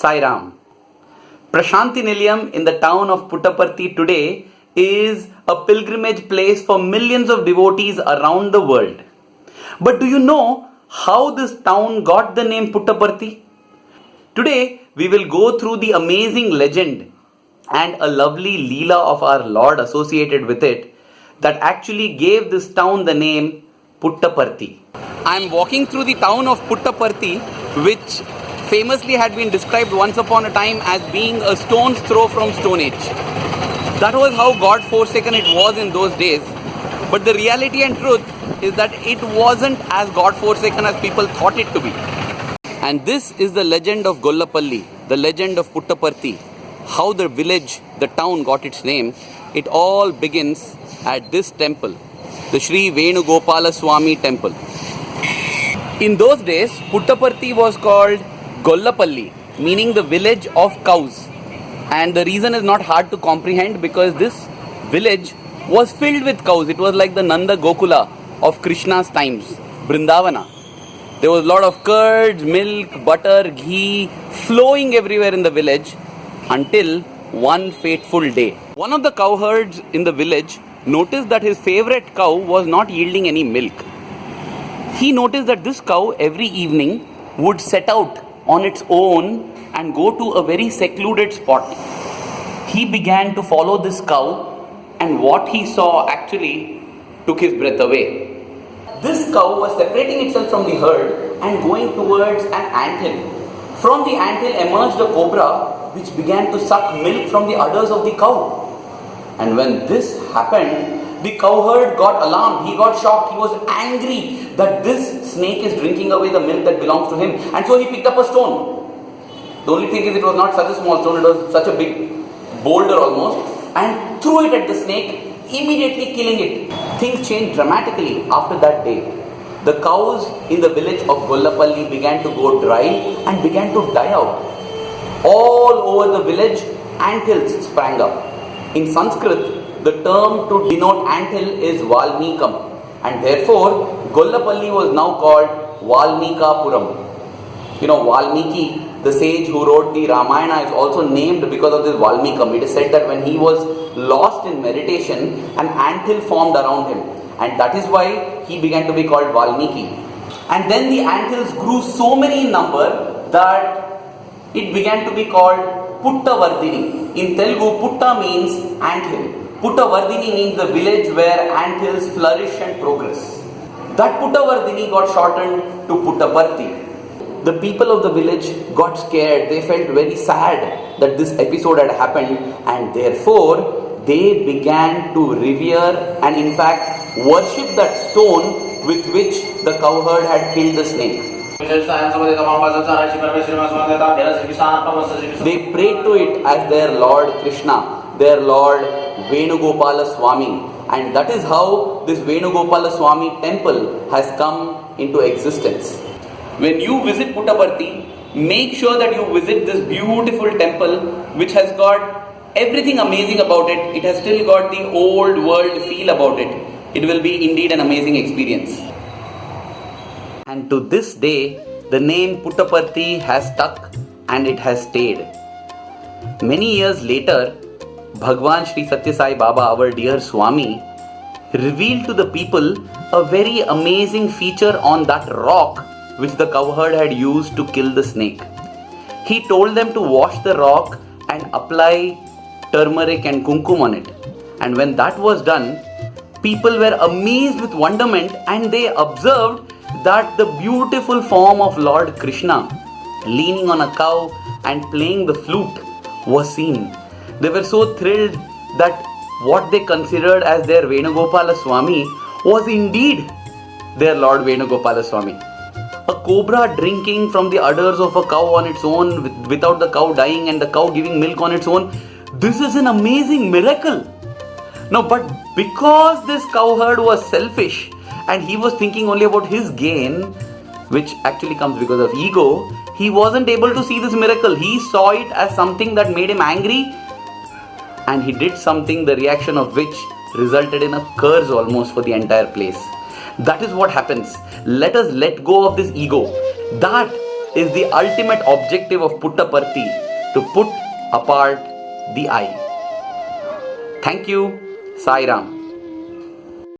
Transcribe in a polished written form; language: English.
Sai Ram. Prashanti Nilayam in the town of Puttaparthi today is a pilgrimage place for millions of devotees around the world. But do you know how this town got the name Puttaparthi? Today we will go through the amazing legend and a lovely Leela of our Lord associated with it that actually gave this town the name Puttaparthi. I am walking through the town of Puttaparthi, which famously had been described once upon a time as being a stone's throw from Stone Age. That was how God-forsaken it was in those days. But the reality and truth is that it wasn't as God-forsaken as people thought it to be. And this is the legend of Gollapalli, the legend of Puttaparthi. How the village, the town got its name. It all begins at this temple, the Sri Venugopala Swami temple. In those days, Puttaparthi was called Gollapalli, meaning the village of cows. And the reason is not hard to comprehend because this village was filled with cows. It was like the Nanda Gokula of Krishna's times, Vrindavana. There was a lot of curds, milk, butter, ghee flowing everywhere in the village until one fateful day. One of the cowherds in the village noticed that his favorite cow was not yielding any milk. He noticed that this cow every evening would set out on its own and go to a very secluded spot. He began to follow this cow, and what he saw actually took his breath away. This cow was separating itself from the herd and going towards an anthill. From the anthill emerged a cobra which began to suck milk from the udders of the cow. And when this happened, the cowherd got alarmed, he got shocked, he was angry that this snake is drinking away the milk that belongs to him. And so he picked up a stone. The only thing is it was not such a small stone, it was such a big boulder almost, and threw it at the snake, immediately killing it. Things changed dramatically after that day. The cows in the village of Gollapalli began to go dry and began to die out. All over the village, anthills sprang up. In Sanskrit, the term to denote anthill is Valmikam, and therefore Gollapalli was now called Valmikapuram. You know, Valmiki, the sage who wrote the Ramayana, is also named because of this Valmikam. It is said that when he was lost in meditation, an anthill formed around him, and that is why he began to be called Valmiki. And then the anthills grew so many in number that it began to be called Puttavardhini. In Telugu, Putta means anthill. Puttavardhini means the village where anthills flourish and progress. That Puttavardhini got shortened to Puttaparthi. The people of the village got scared. They felt very sad that this episode had happened, and therefore they began to revere and in fact worship that stone with which the cowherd had killed the snake. They prayed to it as their Lord Krishna, their Lord Venugopala Swami, and that is how this Venugopala Swami temple has come into existence. When you visit Puttaparthi, make sure that you visit this beautiful temple which has got everything amazing about it. It has still got the old world feel about it. It will be indeed an amazing experience. And to this day, the name Puttaparthi has stuck and it has stayed. Many years later, Bhagwan Sri Satya Sai Baba, our dear Swami, revealed to the people a very amazing feature on that rock which the cowherd had used to kill the snake. He told them to wash the rock and apply turmeric and kumkum on it. And when that was done, people were amazed with wonderment and they observed that the beautiful form of Lord Krishna leaning on a cow and playing the flute was seen. They were so thrilled that what they considered as their Venugopala Swami was indeed their Lord Venugopala Swami. A cobra drinking from the udders of a cow on its own without the cow dying and the cow giving milk on its own. This is an amazing miracle. Now, but because this cowherd was selfish and he was thinking only about his gain, which actually comes because of ego, he wasn't able to see this miracle. He saw it as something that made him angry, and he did something, the reaction of which resulted in a curse almost for the entire place. That is what happens. Let us let go of this ego. That is the ultimate objective of Puttaparthi, to put apart the I. Thank you. Sai Ram.